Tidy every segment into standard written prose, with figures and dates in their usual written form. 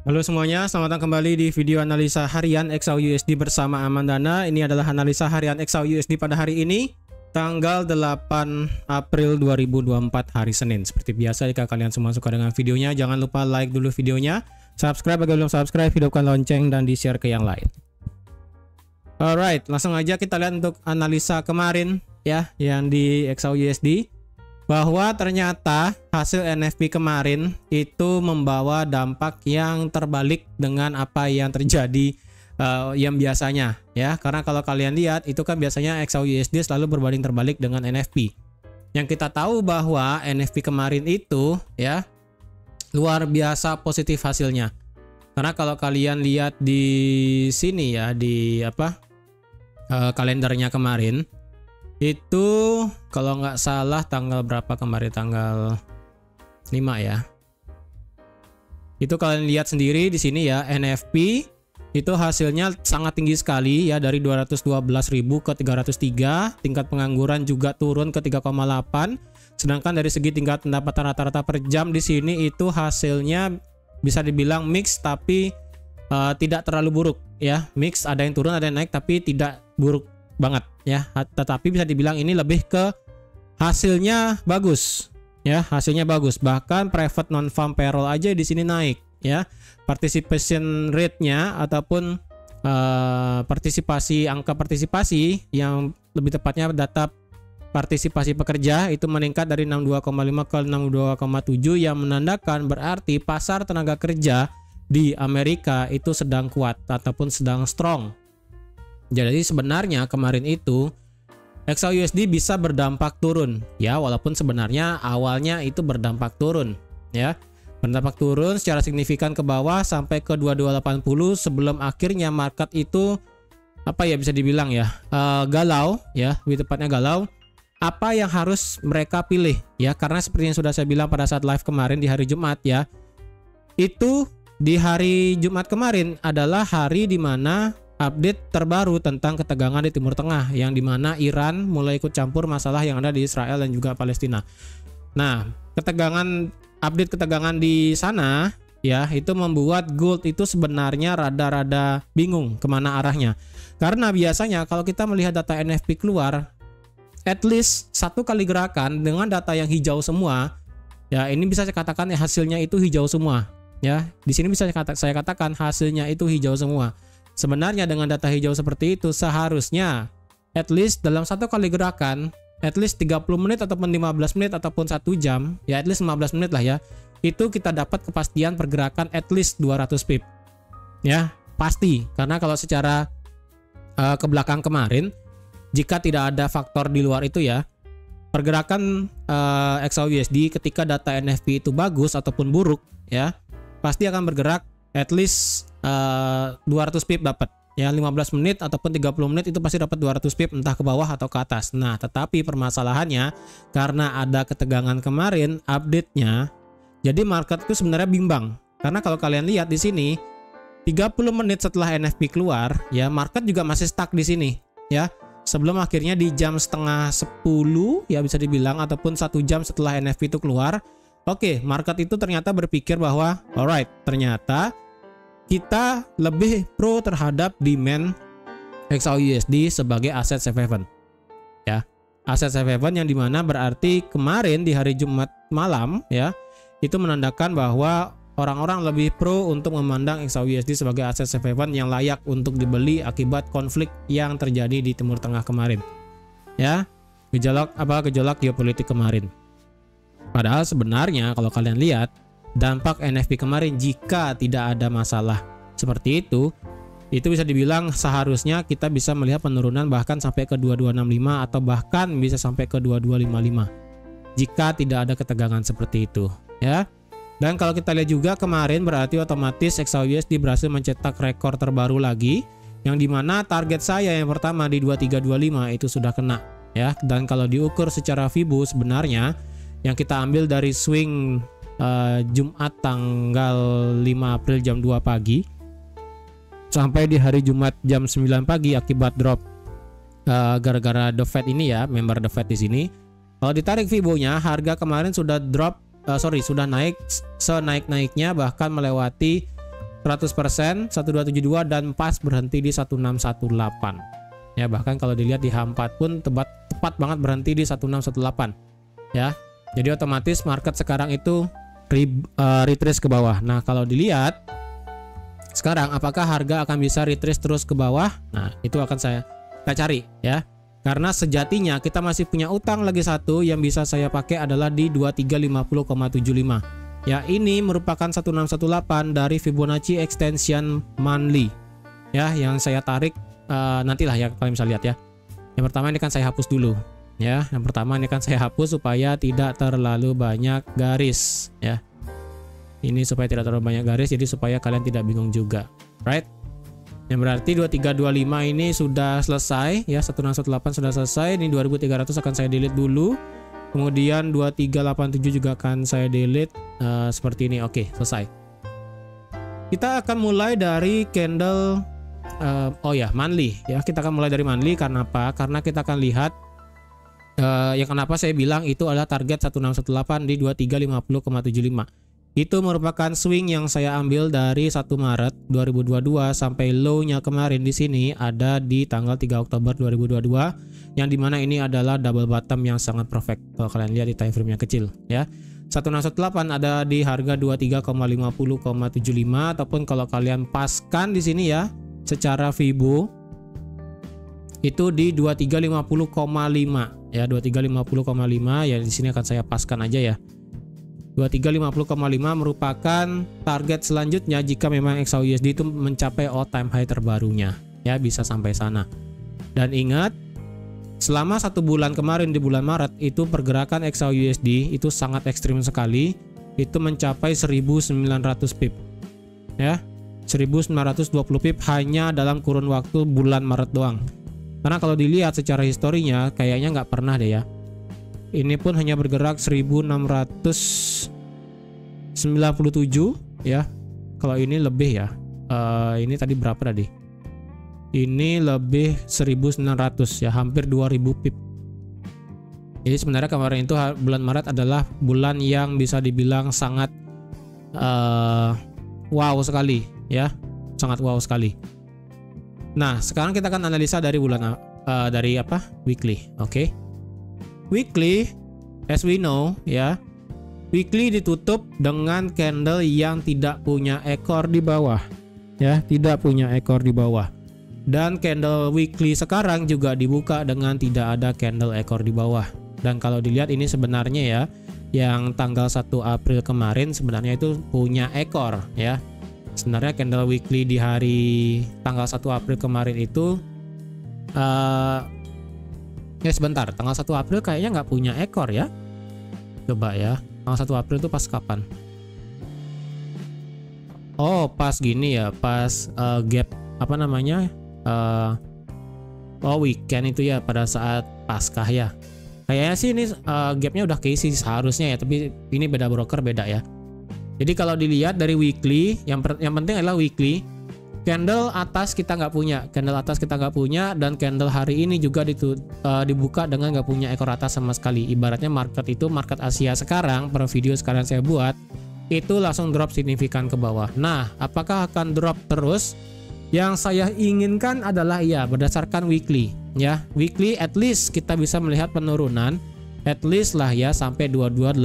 Halo semuanya, selamat datang kembali di video analisa harian XAUUSD bersama Amandana. Ini adalah analisa harian XAUUSD pada hari ini, tanggal 8 April 2024 hari Senin. Seperti biasa, jika kalian semua suka dengan videonya, jangan lupa like dulu videonya, subscribe bagi belum subscribe, hidupkan lonceng dan di-share ke yang lain. Alright, langsung aja kita lihat untuk analisa kemarin ya, yang di XAUUSD. Bahwa ternyata hasil NFP kemarin itu membawa dampak yang terbalik dengan apa yang terjadi yang biasanya ya, karena kalau kalian lihat itu kan biasanya XAUUSD selalu berbanding terbalik dengan NFP. Yang kita tahu bahwa NFP kemarin itu ya luar biasa positif hasilnya, karena kalau kalian lihat di sini ya, di kalendernya kemarin itu kalau nggak salah tanggal berapa kemarin, tanggal 5 ya. Itu kalian lihat sendiri di sini ya, NFP itu hasilnya sangat tinggi sekali ya, dari 212.000 ke 303. Tingkat pengangguran juga turun ke 3,8. Sedangkan dari segi tingkat pendapatan rata-rata per jam di sini itu hasilnya bisa dibilang mix, tapi tidak terlalu buruk ya. Mix, ada yang turun ada yang naik, tapi tidak buruk banget ya, tetapi bisa dibilang ini lebih ke hasilnya bagus ya, hasilnya bagus. Bahkan private non farm payroll aja di sini naik ya, participation rate-nya ataupun angka partisipasi, yang lebih tepatnya data partisipasi pekerja itu meningkat dari 62,5 ke 62,7, yang menandakan berarti pasar tenaga kerja di Amerika itu sedang kuat ataupun sedang strong. Jadi sebenarnya kemarin itu XAUUSD bisa berdampak turun ya, walaupun sebenarnya awalnya itu berdampak turun ya, berdampak turun secara signifikan ke bawah sampai ke 2280 sebelum akhirnya market itu bisa dibilang ya galau ya, lebih tepatnya galau. Apa yang harus mereka pilih ya, karena seperti yang sudah saya bilang pada saat live kemarin di hari Jumat ya, itu di hari Jumat kemarin adalah hari dimana update terbaru tentang ketegangan di Timur Tengah, yang dimana Iran mulai ikut campur masalah yang ada di Israel dan juga Palestina. Nah, update ketegangan di sana ya, itu membuat gold itu sebenarnya rada-rada bingung kemana arahnya. Karena biasanya kalau kita melihat data NFP keluar, at least satu kali gerakan dengan data yang hijau semua ya, ini bisa saya katakan ya, hasilnya itu hijau semua ya. Di sini bisa saya katakan hasilnya itu hijau semua. Sebenarnya dengan data hijau seperti itu seharusnya at least dalam satu kali gerakan, at least 30 menit ataupun 15 menit ataupun 1 jam ya, at least 15 menit lah ya, itu kita dapat kepastian pergerakan at least 200 pip ya, pasti. Karena kalau secara ke belakang kemarin, jika tidak ada faktor di luar itu ya, pergerakan XAUUSD ketika data NFP itu bagus ataupun buruk ya, pasti akan bergerak at least 200 pip dapat ya, 15 menit ataupun 30 menit itu pasti dapat 200 pip, entah ke bawah atau ke atas. Nah, tetapi permasalahannya karena ada ketegangan kemarin update-nya, jadi market itu sebenarnya bimbang. Karena kalau kalian lihat di sini 30 menit setelah NFP keluar ya, market juga masih stuck di sini ya. Sebelum akhirnya di jam setengah 10 ya bisa dibilang, ataupun 1 jam setelah NFP itu keluar, oke, market itu ternyata berpikir bahwa alright, ternyata kita lebih pro terhadap demand XAUUSD sebagai aset safe haven ya, aset safe haven, yang dimana berarti kemarin di hari Jumat malam ya, itu menandakan bahwa orang-orang lebih pro untuk memandang XAUUSD sebagai aset safe haven yang layak untuk dibeli akibat konflik yang terjadi di Timur Tengah kemarin ya, gejolak geopolitik kemarin. Padahal sebenarnya kalau kalian lihat dampak NFP kemarin, jika tidak ada masalah seperti itu bisa dibilang seharusnya kita bisa melihat penurunan bahkan sampai ke 2265 atau bahkan bisa sampai ke 2255 jika tidak ada ketegangan seperti itu ya. Dan kalau kita lihat juga kemarin, berarti otomatis XAUUSD berhasil mencetak rekor terbaru lagi, yang dimana target saya yang pertama di 2325 itu sudah kena ya. Dan kalau diukur secara Fibo, sebenarnya yang kita ambil dari swing Jumat tanggal 5 April jam 2 pagi sampai di hari Jumat jam 9 pagi akibat drop gara-gara The Fed ini ya, member The Fed di sini. Kalau ditarik Fibo-nya, harga kemarin sudah naik senaik-naiknya, bahkan melewati 100%, 1272 dan pas berhenti di 1618. Ya, bahkan kalau dilihat di H4 pun tepat banget berhenti di 1618. Ya. Jadi otomatis market sekarang itu retrace ke bawah. Nah, kalau dilihat sekarang apakah harga akan bisa retrace terus ke bawah? Nah, itu akan kita cari ya. Karena sejatinya kita masih punya utang lagi satu yang bisa saya pakai adalah di 2350,75. Ya, ini merupakan 1618 dari Fibonacci extension monthly. Ya, yang saya tarik nantilah ya kalian bisa lihat ya. Yang pertama ini kan saya hapus dulu. Ya, yang pertama ini kan saya hapus supaya tidak terlalu banyak garis ya. Ini supaya tidak terlalu banyak garis, jadi supaya kalian tidak bingung juga, right? Yang berarti 2325 ini sudah selesai ya, 1618 sudah selesai. Ini 2300 akan saya delete dulu. Kemudian 2387 juga akan saya delete seperti ini. Oke, selesai. Kita akan mulai dari candle monthly ya. Kita akan mulai dari monthly karena apa? Karena kita akan lihat yang kenapa saya bilang itu adalah target 1618 di 2350,75. Itu merupakan swing yang saya ambil dari 1 Maret 2022 sampai low-nya kemarin di sini ada di tanggal 3 Oktober 2022 yang dimana ini adalah double bottom yang sangat perfect kalau kalian lihat di time frame yang kecil ya. 1618 ada di harga 2350,75 ataupun kalau kalian paskan di sini ya secara Fibo itu di 2350,5 ya, 2350,5 ya, di sini akan saya paskan aja ya. 2350,5 merupakan target selanjutnya jika memang XAUUSD itu mencapai all time high terbarunya ya, bisa sampai sana. Dan ingat, selama 1 bulan kemarin di bulan Maret itu pergerakan XAUUSD itu sangat ekstrim sekali, itu mencapai 1900 pip ya, 1920 pip hanya dalam kurun waktu bulan Maret doang. Karena kalau dilihat secara historinya kayaknya nggak pernah deh ya. Ini pun hanya bergerak 1697 ya. Kalau ini lebih ya. Ini tadi berapa tadi? Ini lebih 1900 ya, hampir 2000 pip. Jadi sebenarnya kemarin itu bulan Maret adalah bulan yang bisa dibilang sangat wow sekali ya. Sangat wow sekali. Nah, sekarang kita akan analisa dari bulan weekly. Oke. Weekly, as we know ya, weekly ditutup dengan candle yang tidak punya ekor di bawah ya, tidak punya ekor di bawah. Dan candle weekly sekarang juga dibuka dengan tidak ada candle ekor di bawah. Dan kalau dilihat ini sebenarnya ya, yang tanggal 1 April kemarin sebenarnya itu punya ekor ya. Sebenarnya candle weekly di hari tanggal 1 April kemarin itu sebentar, tanggal 1 April kayaknya nggak punya ekor ya. Coba ya, tanggal 1 April itu pas kapan? Oh, pas gini ya, pas gap apa namanya? Weekend itu ya, pada saat Paskah ya. Kayaknya sih ini gapnya udah keisi seharusnya ya, tapi ini beda broker, beda ya. Jadi kalau dilihat dari weekly, yang penting adalah weekly. Candle atas kita nggak punya, dan candle hari ini juga dibuka dengan nggak punya ekor atas sama sekali. Ibaratnya market Asia sekarang, per video sekarang saya buat, itu langsung drop signifikan ke bawah. Nah, apakah akan drop terus? Yang saya inginkan adalah ya berdasarkan weekly ya. Weekly at least kita bisa melihat penurunan at least lah ya sampai 2280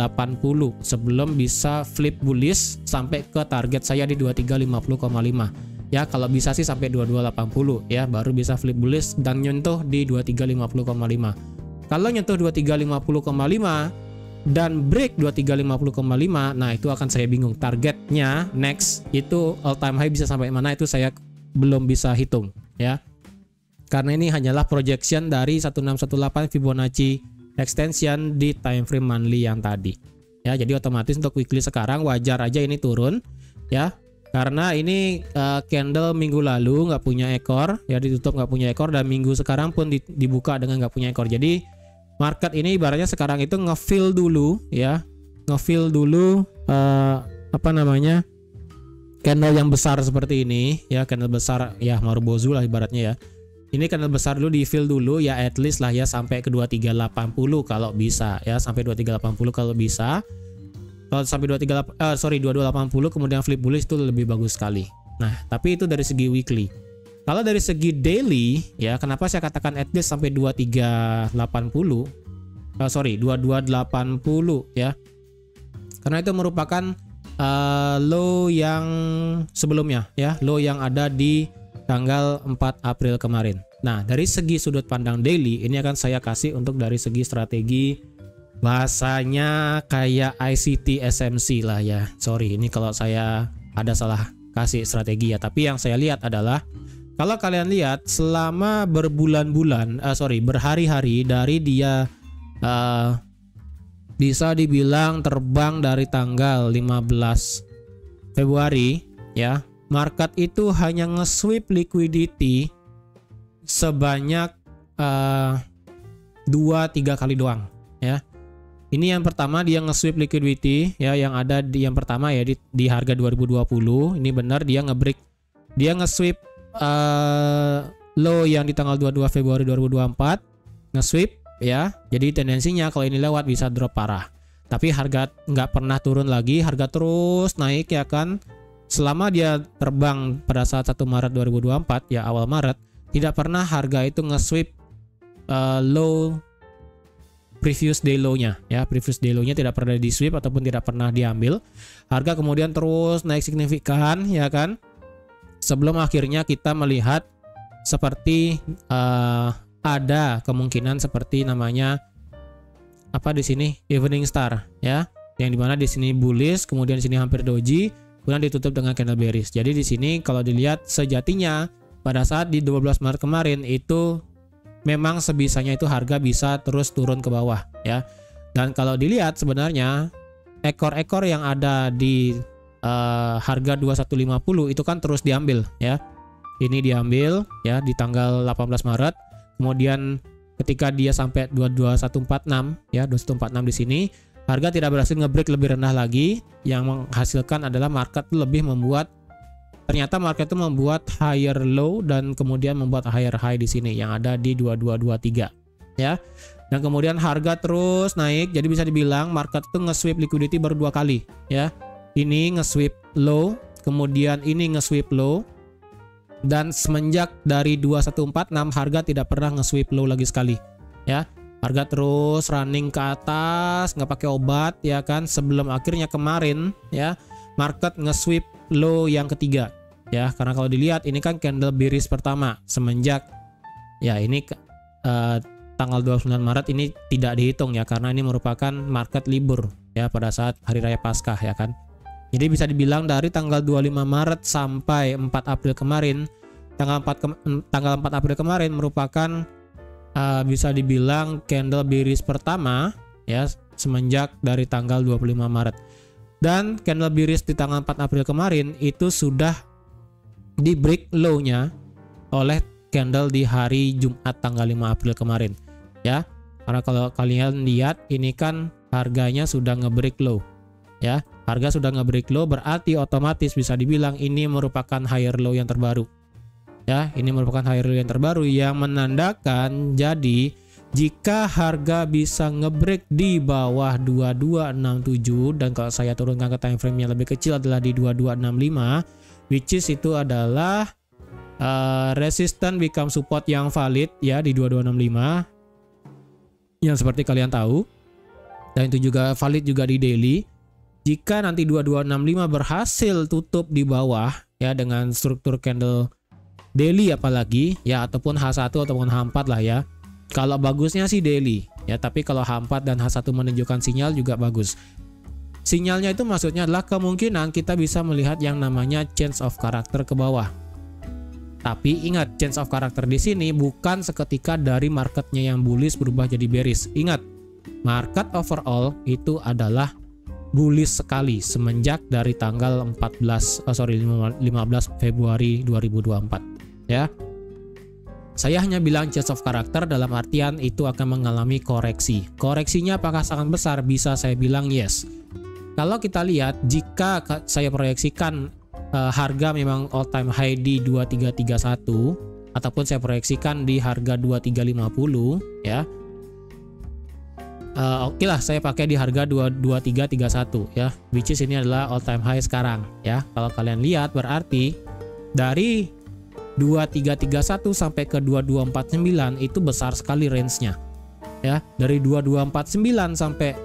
sebelum bisa flip bullish sampai ke target saya di 2350,5 ya. Kalau bisa sih sampai 2280 ya, baru bisa flip bullish dan nyentuh di 2350,5. Kalau nyentuh 2350,5 dan break 2350,5, nah itu akan saya bingung targetnya next itu all time high bisa sampai mana, itu saya belum bisa hitung ya, karena ini hanyalah projection dari 1618 Fibonacci extension di time frame monthly yang tadi ya. Jadi otomatis untuk weekly sekarang wajar aja ini turun ya, karena ini candle minggu lalu nggak punya ekor ya, ditutup nggak punya ekor, dan minggu sekarang pun dibuka dengan nggak punya ekor. Jadi market ini ibaratnya sekarang itu ngefill dulu ya, candle yang besar seperti ini ya, candle besar ya, Marubozu lah ibaratnya ya. Ini candle besar dulu, di fill dulu ya, at least lah ya sampai ke 2380 kalau bisa ya, sampai 2380 kalau bisa. Kalau sampai 2280 kemudian flip bullish itu lebih bagus sekali Nah, tapi itu dari segi weekly. Kalau dari segi daily, ya kenapa saya katakan at least sampai 2380, 2280 ya. Karena itu merupakan low yang sebelumnya ya, low yang ada di tanggal 4 April kemarin. Nah, dari segi sudut pandang daily, ini akan saya kasih untuk dari segi strategi, bahasanya kayak ICT SMC lah ya. Sorry, ini kalau saya ada salah kasih strategi ya. Tapi yang saya lihat adalah, kalau kalian lihat selama berhari-hari dari dia bisa dibilang terbang dari tanggal 15 Februari ya, market itu hanya nge-sweep liquidity sebanyak 2-3 kali doang ya. Ini yang pertama, dia nge-sweep liquidity ya, yang ada di yang pertama ya di harga 2020. Ini benar dia nge-sweep low yang di tanggal 22 Februari 2024, nge-sweep ya. Jadi tendensinya kalau ini lewat bisa drop parah. Tapi harga nggak pernah turun lagi, harga terus naik ya kan. Selama dia terbang pada saat 1 Maret 2024 ya, awal Maret, tidak pernah harga itu nge-sweep low previous day low-nya ya. Previous day low-nya tidak pernah di sweep ataupun tidak pernah diambil. Harga kemudian terus naik signifikan ya kan. Sebelum akhirnya kita melihat seperti ada kemungkinan seperti namanya apa di sini, evening star ya, yang dimana di sini bullish, kemudian di sini hampir doji, kemudian ditutup dengan candle bearish. Jadi di sini kalau dilihat sejatinya pada saat di 12 Maret kemarin itu memang sebisanya itu harga bisa terus turun ke bawah ya. Dan kalau dilihat sebenarnya ekor-ekor yang ada di harga 2150 itu kan terus diambil ya. Ini diambil ya di tanggal 18 Maret. Kemudian ketika dia sampai 2146 ya, 2146 di sini, harga tidak berhasil nge-break lebih rendah lagi, yang menghasilkan adalah market lebih membuat, ternyata market itu membuat higher low dan kemudian membuat higher high di sini yang ada di 2223 ya. Dan kemudian harga terus naik, jadi bisa dibilang market itu nge-sweep liquidity baru 2 kali ya. Ini nge-sweep low, kemudian ini nge-sweep low. Dan semenjak dari 2146 harga tidak pernah nge-sweep low lagi sekali ya. Harga terus running ke atas, nggak pakai obat ya kan, sebelum akhirnya kemarin ya market nge-sweep low yang ketiga ya. Karena kalau dilihat ini kan candle bearish pertama semenjak ya ini tanggal 29 Maret ini tidak dihitung ya, karena ini merupakan market libur ya pada saat hari raya Paskah ya kan. Jadi bisa dibilang dari tanggal 25 Maret sampai 4 April kemarin, tanggal 4 April kemarin merupakan bisa dibilang candle bearish pertama ya semenjak dari tanggal 25 Maret. Dan candle bearish di tanggal 4 April kemarin itu sudah di break low-nya oleh candle di hari Jumat tanggal 5 April kemarin ya. Karena kalau kalian lihat ini kan harganya sudah nge-break low ya. Harga sudah nge-break low, berarti otomatis bisa dibilang ini merupakan higher low yang terbaru ya. Ini merupakan higher low yang terbaru yang menandakan, jadi jika harga bisa nge-break di bawah 2267, dan kalau saya turunkan ke time frame yang lebih kecil adalah di 2265, which is itu adalah resistance become support yang valid ya di 2265 yang seperti kalian tahu, dan itu juga valid juga di daily. Jika nanti 2265 berhasil tutup di bawah ya dengan struktur candle daily apalagi ya, ataupun H1 ataupun H4 lah ya. Kalau bagusnya sih daily ya, tapi kalau H4 dan H1 menunjukkan sinyal juga bagus. Sinyalnya itu maksudnya adalah kemungkinan kita bisa melihat yang namanya change of character ke bawah. Tapi ingat, change of character di sini bukan seketika dari marketnya yang bullish berubah jadi bearish. Ingat, market overall itu adalah bullish sekali semenjak dari tanggal 15 Februari 2024 ya. Saya hanya bilang change of character dalam artian itu akan mengalami koreksi. Koreksinya apakah sangat besar? Bisa saya bilang yes. Kalau kita lihat, jika saya proyeksikan harga memang all time high di 2331 ataupun saya proyeksikan di harga 2350 ya. Oke lah, saya pakai di harga 2331 ya, which is ini adalah all time high sekarang ya. Kalau kalian lihat berarti Dari 2331 sampai ke 2249 itu besar sekali range-nya. Ya, dari 2249 sampai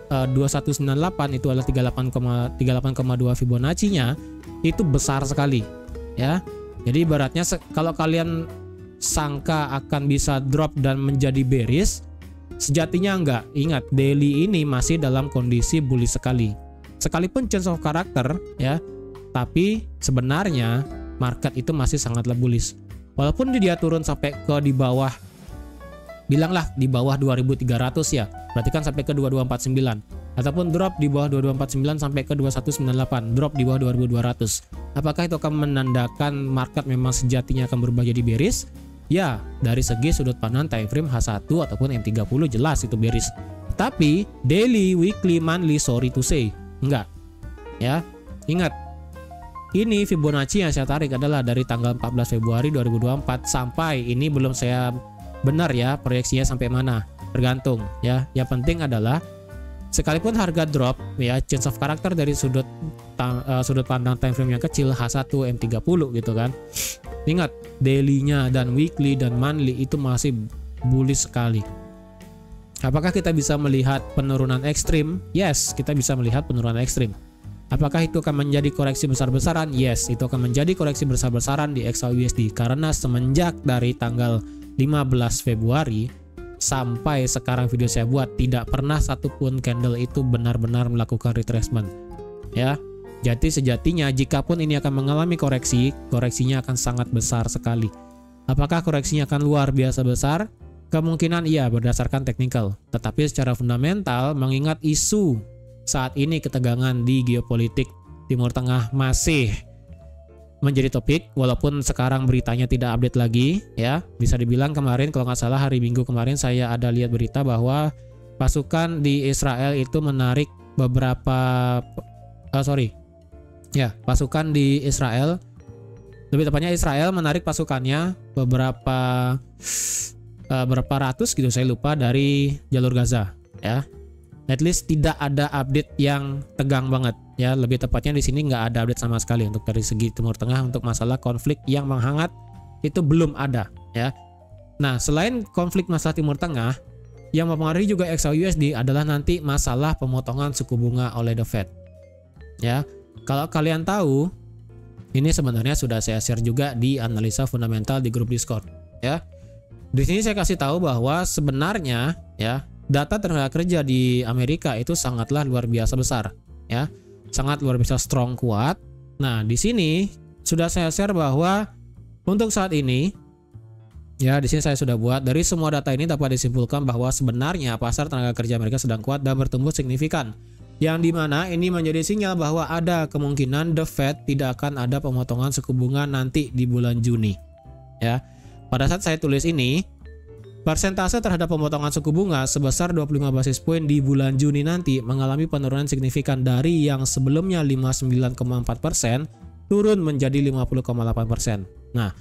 2198 itu adalah 38,2 Fibonacci-nya itu besar sekali, ya. Jadi ibaratnya kalau kalian sangka akan bisa drop dan menjadi bearish, sejatinya enggak. Ingat, daily ini masih dalam kondisi bullish sekali. Sekalipun change of character, ya, tapi sebenarnya market itu masih sangatlah bullish. Walaupun dia turun sampai ke di bawah, bilanglah di bawah 2300 ya, berarti kan sampai ke 2249, ataupun drop di bawah 2249 sampai ke 2198, drop di bawah 2200. Apakah itu akan menandakan market memang sejatinya akan berubah jadi bearish? Ya, dari segi sudut pandang time frame H1 ataupun M30 jelas itu bearish. Tapi daily, weekly, monthly, sorry to say, enggak. Ya, ingat, ini Fibonacci yang saya tarik adalah dari tanggal 14 Februari 2024 sampai ini belum saya benar ya proyeksinya sampai mana, tergantung ya. Yang penting adalah sekalipun harga drop ya, change of character dari sudut pandang time frame yang kecil H1 M30 gitu kan. Ingat, daily-nya dan weekly dan monthly itu masih bullish sekali. Apakah kita bisa melihat penurunan ekstrim? Yes, kita bisa melihat penurunan ekstrim. Apakah itu akan menjadi koreksi besar-besaran? Yes, itu akan menjadi koreksi besar-besaran di XAUUSD karena semenjak dari tanggal 15 Februari sampai sekarang video saya buat tidak pernah satupun candle itu benar-benar melakukan retracement, ya. Jadi sejatinya jikapun ini akan mengalami koreksi, koreksinya akan sangat besar sekali. Apakah koreksinya akan luar biasa besar? Kemungkinan iya berdasarkan technical, tetapi secara fundamental mengingat isu saat ini ketegangan di geopolitik Timur Tengah masih menjadi topik, walaupun sekarang beritanya tidak update lagi ya. Bisa dibilang kemarin kalau nggak salah hari Minggu kemarin saya ada lihat berita bahwa pasukan di Israel itu menarik beberapa pasukan di Israel, lebih tepatnya Israel menarik pasukannya berapa ratus gitu saya lupa dari jalur Gaza ya. At least tidak ada update yang tegang banget ya, lebih tepatnya di sini nggak ada update sama sekali untuk dari segi Timur Tengah. Untuk masalah konflik yang menghangat itu belum ada ya. Nah, selain konflik masalah Timur Tengah, yang mempengaruhi juga XAUUSD adalah nanti masalah pemotongan suku bunga oleh The Fed ya. Kalau kalian tahu, ini sebenarnya sudah saya share juga di analisa fundamental di grup Discord ya. Di sini saya kasih tahu bahwa sebenarnya ya, data tenaga kerja di Amerika itu sangatlah luar biasa besar ya, sangat luar biasa strong, kuat. Nah, di sini sudah saya share bahwa untuk saat ini ya, di sini saya sudah buat dari semua data ini dapat disimpulkan bahwa sebenarnya pasar tenaga kerja Amerika sedang kuat dan bertumbuh signifikan, yang dimana ini menjadi sinyal bahwa ada kemungkinan The Fed tidak akan ada pemotongan suku bunga nanti di bulan Juni ya. Pada saat saya tulis ini, persentase terhadap pemotongan suku bunga sebesar 25 basis poin di bulan Juni nanti mengalami penurunan signifikan dari yang sebelumnya 59,4% turun menjadi 50,8%. Nah,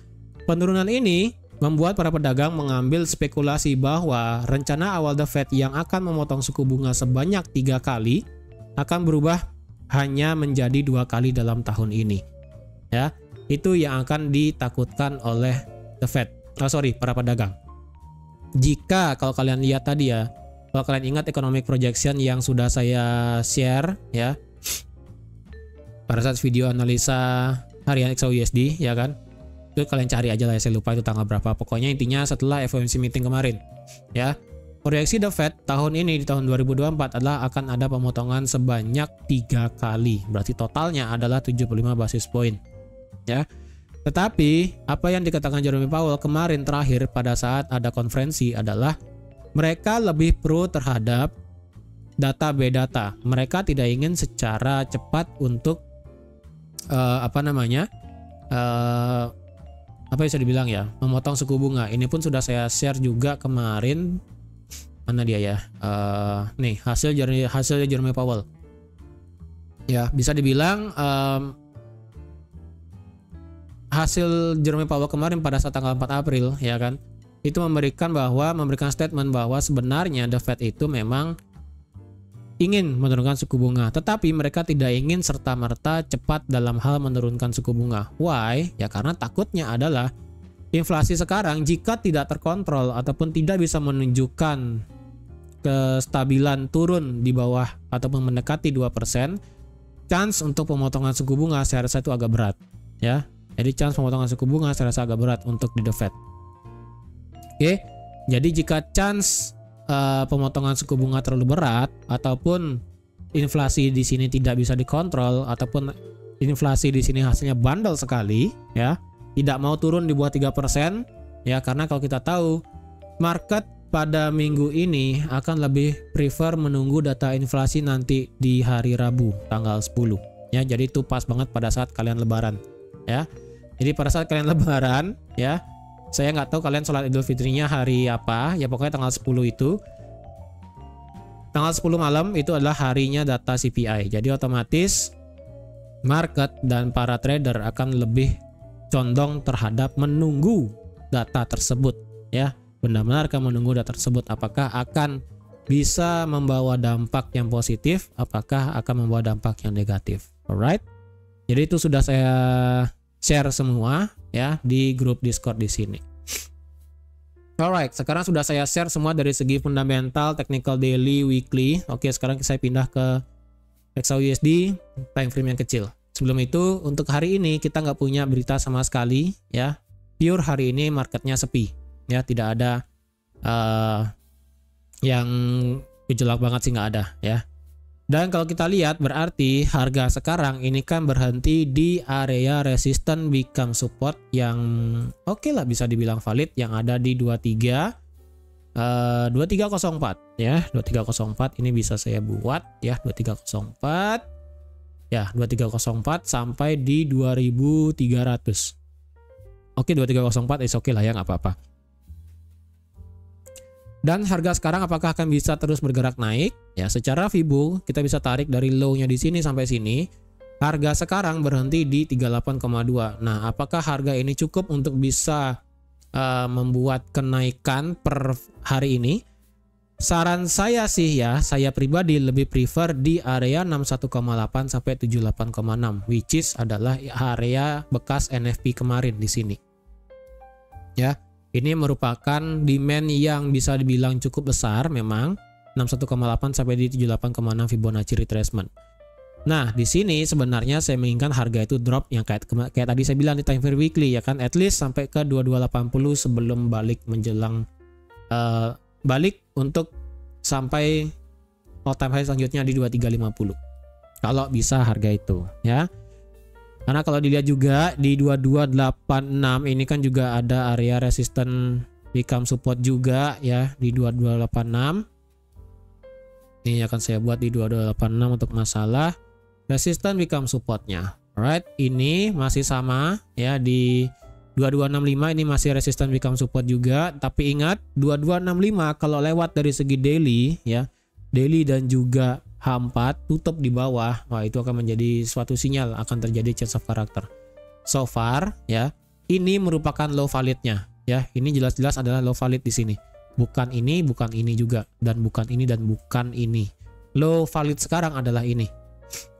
penurunan ini membuat para pedagang mengambil spekulasi bahwa rencana awal The Fed yang akan memotong suku bunga sebanyak 3 kali akan berubah hanya menjadi 2 kali dalam tahun ini. Ya, itu yang akan ditakutkan oleh The Fed. Para pedagang. Jika kalau kalian lihat tadi ya, kalau kalian ingat economic projection yang sudah saya share ya pada saat video analisa harian XAUUSD ya kan, itu kalian cari aja lah ya, saya lupa itu tanggal berapa, pokoknya intinya setelah FOMC meeting kemarin ya. Proyeksi The Fed tahun ini di tahun 2024 adalah akan ada pemotongan sebanyak 3 kali, berarti totalnya adalah 75 basis point ya. Tetapi apa yang dikatakan Jerome Powell kemarin terakhir pada saat ada konferensi adalah mereka lebih pro terhadap data by data. Mereka tidak ingin secara cepat untuk bisa dibilang ya, memotong suku bunga. Ini pun sudah saya share juga kemarin. Mana dia ya? Nih hasilnya Jerome Powell. Ya, bisa dibilang hasil Jerome Powell kemarin pada saat tanggal 4 April ya kan, itu memberikan statement bahwa sebenarnya The Fed itu memang ingin menurunkan suku bunga, tetapi mereka tidak ingin serta-merta cepat dalam hal menurunkan suku bunga. Why? Ya karena takutnya adalah inflasi sekarang jika tidak terkontrol ataupun tidak bisa menunjukkan kestabilan turun di bawah ataupun mendekati 2%, chance untuk pemotongan suku bunga saya rasa itu agak berat, ya. Jadi chance pemotongan suku bunga saya rasa agak berat untuk di The Fed. Oke. Jadi jika chance pemotongan suku bunga terlalu berat ataupun inflasi di sini tidak bisa dikontrol ataupun inflasi di sini hasilnya bandel sekali, ya, tidak mau turun di bawah 3%, ya, karena kalau kita tahu market pada minggu ini akan lebih prefer menunggu data inflasi nanti di hari Rabu tanggal 10, ya. Jadi itu pas banget pada saat kalian lebaran, ya. Jadi pada saat kalian lebaran, ya, saya nggak tahu kalian sholat Idul Fitrinya hari apa, ya pokoknya tanggal 10 itu. Tanggal 10 malam itu adalah harinya data CPI. Jadi otomatis market dan para trader akan lebih condong terhadap menunggu data tersebut, ya. Benar-benar akan menunggu data tersebut apakah akan bisa membawa dampak yang positif, apakah akan membawa dampak yang negatif. Alright. Jadi itu sudah saya share semua, ya, di grup Discord di sini. Alright, sekarang sudah saya share semua dari segi fundamental, technical, daily, weekly. Oke, sekarang saya pindah ke XAUUSD time frame yang kecil. Sebelum itu, untuk hari ini kita nggak punya berita sama sekali, ya. Pure hari ini marketnya sepi, ya, tidak ada yang gejolak banget sih, nggak ada, ya. Dan kalau kita lihat berarti harga sekarang ini kan berhenti di area resistance become support yang oke lah bisa dibilang valid, yang ada di 2304, ya. 2304 ini bisa saya buat, ya, 2304, ya, 2304 sampai di 2300. Oke, 2304 is oke lah, ya, nggak apa-apa. Dan harga sekarang apakah akan bisa terus bergerak naik? Ya, secara Fibo kita bisa tarik dari low-nya di sini sampai sini. Harga sekarang berhenti di 38,2. Nah, apakah harga ini cukup untuk bisa membuat kenaikan per hari ini? Saran saya sih, ya, saya pribadi lebih prefer di area 61,8 sampai 78,6, which is adalah area bekas NFP kemarin di sini. Ya. Ini merupakan demand yang bisa dibilang cukup besar memang, 61,8 sampai di 78,6 Fibonacci retracement. Nah, di sini sebenarnya saya menginginkan harga itu drop yang kayak tadi saya bilang di time frame weekly, ya kan, at least sampai ke 2280 sebelum balik menjelang balik untuk sampai all time high selanjutnya di 2350. Kalau bisa harga itu, ya. Karena kalau dilihat juga di 2286 ini kan juga ada area resistance become support juga, ya, di 2286. Ini akan saya buat di 2286 untuk masalah resistance become supportnya. Alright, ini masih sama, ya, di 2265 ini masih resistance become support juga. Tapi ingat 2265 kalau lewat dari segi daily, ya, daily dan juga H4 tutup di bawah, wah itu akan menjadi suatu sinyal akan terjadi change of character. So far, ya, ini merupakan low validnya, ya. Ini jelas-jelas adalah low valid di sini. Bukan ini juga, dan bukan ini dan bukan ini. Low valid sekarang adalah ini.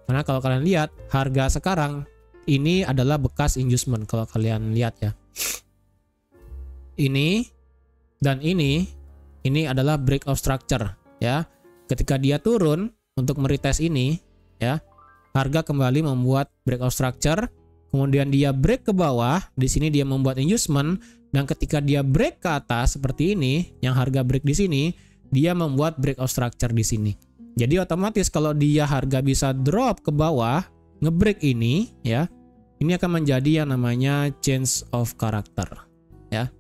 Karena kalau kalian lihat harga sekarang ini adalah bekas inducement kalau kalian lihat, ya. Ini dan ini adalah break of structure, ya. Ketika dia turun untuk meretest ini, ya, harga kembali membuat break of structure, kemudian dia break ke bawah, di sini dia membuat inducement, dan ketika dia break ke atas seperti ini, yang harga break di sini, dia membuat break of structure di sini. Jadi otomatis kalau dia harga bisa drop ke bawah, ngebreak ini, ya, ini akan menjadi yang namanya change of character, ya.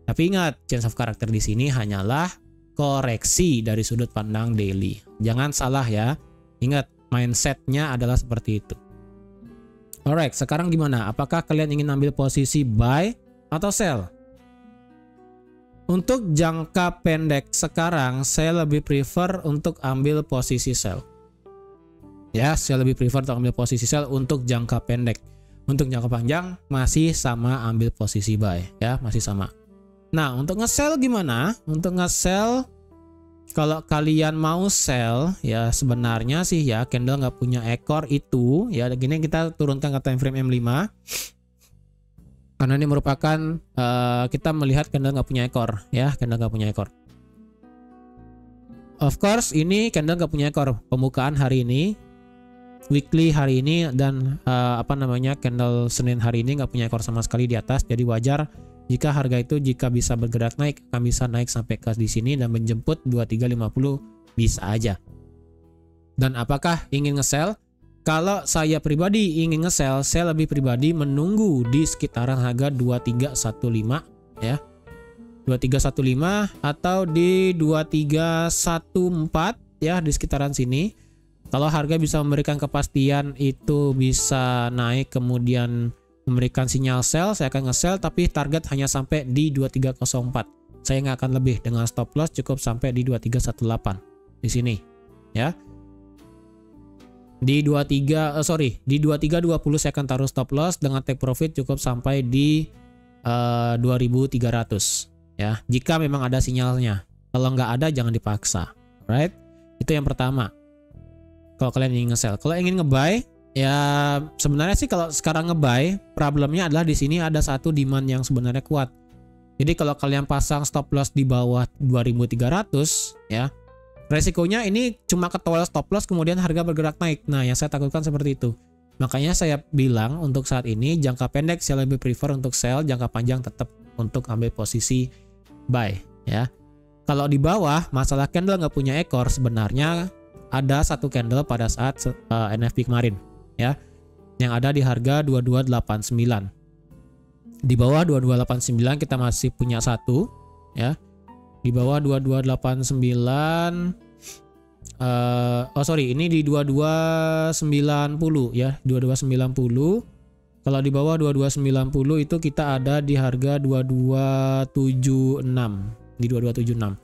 Tapi ingat, change of character di sini hanyalah koreksi dari sudut pandang daily. Jangan salah, ya. Ingat, mindsetnya adalah seperti itu. Alright, sekarang gimana? Apakah kalian ingin ambil posisi buy atau sell? Untuk jangka pendek sekarang, saya lebih prefer untuk ambil posisi sell. Ya, saya lebih prefer untuk ambil posisi sell untuk jangka pendek. Untuk jangka panjang, masih sama ambil posisi buy. Ya, masih sama. Nah, untuk nge-sell gimana? Untuk nge-sell kalau kalian mau sell ya sebenarnya sih ya candle nggak punya ekor itu ya gini, kita turunkan ke time frame M5 karena ini merupakan kita melihat candle nggak punya ekor ya, candle nggak punya ekor. Of course ini candle nggak punya ekor pembukaan hari ini, weekly hari ini, dan candle Senin hari ini nggak punya ekor sama sekali di atas. Jadi wajar jika harga itu jika bisa bergerak naik akan bisa naik sampai ke di sini dan menjemput 2350 bisa aja. Dan apakah ingin nge-sell? Kalau saya pribadi ingin nge-sell, saya lebih pribadi menunggu di sekitaran harga 2315 ya. 2315 atau di 2314 ya, di sekitaran sini. Kalau harga bisa memberikan kepastian itu bisa naik kemudian memberikan sinyal sell, saya akan nge-sell, tapi target hanya sampai di 2304. Saya nggak akan lebih, dengan stop loss cukup sampai di 2318 di sini ya. Di 2320 saya akan taruh stop loss dengan take profit cukup sampai di 2300 ya. Jika memang ada sinyalnya. Kalau nggak ada jangan dipaksa. Right? Itu yang pertama. Kalau kalian ingin nge-sell, kalau ingin nge-buy ya sebenarnya sih kalau sekarang nge-buy problemnya adalah di sini ada satu demand yang sebenarnya kuat. Jadi kalau kalian pasang stop loss di bawah 2300 ya, resikonya ini cuma ketol stop loss kemudian harga bergerak naik. Nah, yang saya takutkan seperti itu. Makanya saya bilang untuk saat ini jangka pendek saya lebih prefer untuk sell, jangka panjang tetap untuk ambil posisi buy ya. Kalau di bawah masalah candle nggak punya ekor, sebenarnya ada satu candle pada saat NFP kemarin ya, yang ada di harga 2289. Di bawah 2289 kita masih punya satu ya. Di bawah 2289 ini di 2290 ya, 2290. Kalau di bawah 2290 itu kita ada di harga 2276, di 2276.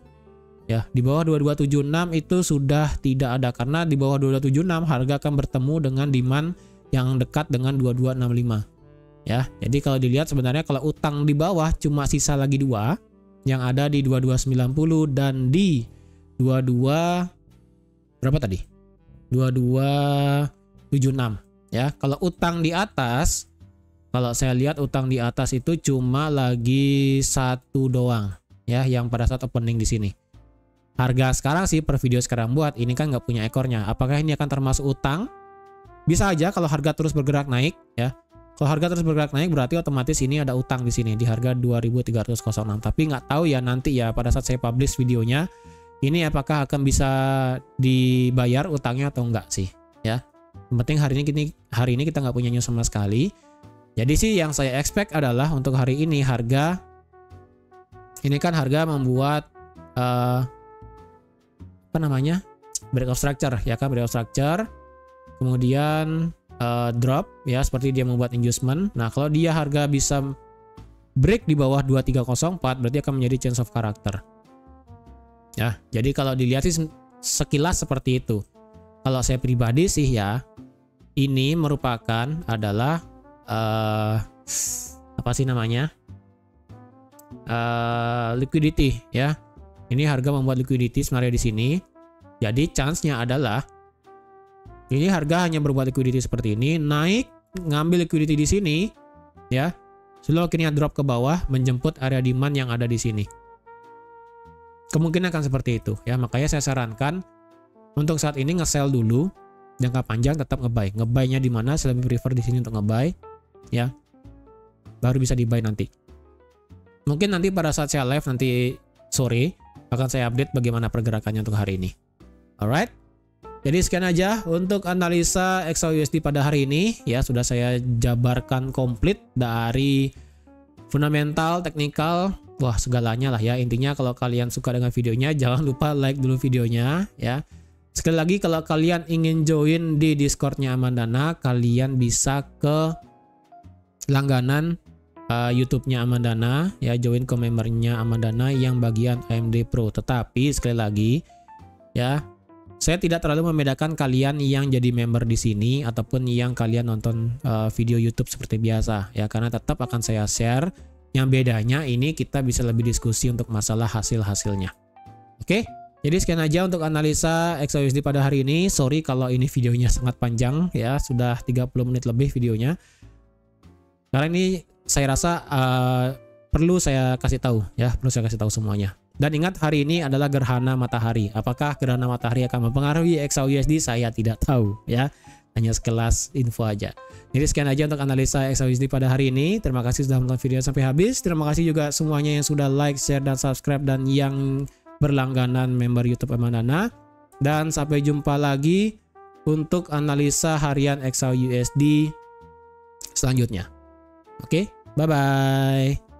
Ya, di bawah 2276 itu sudah tidak ada karena di bawah 2276 harga akan bertemu dengan demand yang dekat dengan 2265. Ya, jadi kalau dilihat sebenarnya kalau utang di bawah cuma sisa lagi dua yang ada di 2290 dan di 22 berapa tadi? 2276 ya. Kalau utang di atas, kalau saya lihat utang di atas itu cuma lagi satu doang ya, yang pada saat opening di sini. Harga sekarang sih per video sekarang buat ini kan nggak punya ekornya. Apakah ini akan termasuk utang? Bisa aja kalau harga terus bergerak naik ya. Kalau harga terus bergerak naik berarti otomatis ini ada utang di sini di harga 2306. Tapi nggak tahu ya nanti ya pada saat saya publish videonya ini apakah akan bisa dibayar utangnya atau enggak sih ya. Yang penting hari ini kita nggak punya news sama sekali. Jadi sih yang saya expect adalah untuk hari ini harga ini kan harga membuat breakout structure ya kan, breakout structure kemudian drop ya, seperti dia membuat inducement. Nah, kalau dia harga bisa break di bawah 2304 berarti akan menjadi change of character. Ya, jadi kalau dilihat sih sekilas seperti itu. Kalau saya pribadi sih ya, ini merupakan adalah liquidity ya. Ini harga membuat liquidity sebenarnya di sini. Jadi chance-nya adalah ini harga hanya berbuat liquidity seperti ini, naik, ngambil liquidity di sini, ya. Lalu akhirnya drop ke bawah, menjemput area demand yang ada di sini. Kemungkinan akan seperti itu, ya. Makanya saya sarankan untuk saat ini nge-sell dulu, jangka panjang tetap nge-buy. Nge-buy-nya di mana? Saya lebih prefer di sini untuk nge-buy, ya. Baru bisa di-buy nanti. Mungkin nanti pada saat saya live nanti sore akan saya update bagaimana pergerakannya untuk hari ini. Alright. Jadi sekian aja untuk analisa XAUUSD pada hari ini ya, sudah saya jabarkan komplit dari fundamental, teknikal, wah segalanya lah ya. Intinya kalau kalian suka dengan videonya jangan lupa like dulu videonya ya. Sekali lagi kalau kalian ingin join di Discord-nya Amandana, kalian bisa ke langganan YouTube-nya Amandana ya, join ke membernya Amandana yang bagian AMD Pro. Tetapi sekali lagi ya, saya tidak terlalu membedakan kalian yang jadi member di sini ataupun yang kalian nonton video YouTube seperti biasa ya, karena tetap akan saya share. Yang bedanya ini kita bisa lebih diskusi untuk masalah hasil-hasilnya. Oke? Jadi sekian aja untuk analisa XAUSD pada hari ini. Sorry kalau ini videonya sangat panjang ya, sudah 30 menit lebih videonya. Karena ini saya rasa perlu saya kasih tahu ya, perlu saya kasih tahu semuanya. Dan ingat, hari ini adalah gerhana matahari. Apakah gerhana matahari akan mempengaruhi XAUSD? Saya tidak tahu ya. Hanya sekelas info aja. Jadi sekian aja untuk analisa XAUSD pada hari ini. Terima kasih sudah menonton video sampai habis. Terima kasih juga semuanya yang sudah like, share, dan subscribe, dan yang berlangganan member YouTube Emanana. Dan sampai jumpa lagi untuk analisa harian XAUSD selanjutnya. Oke, bye-bye.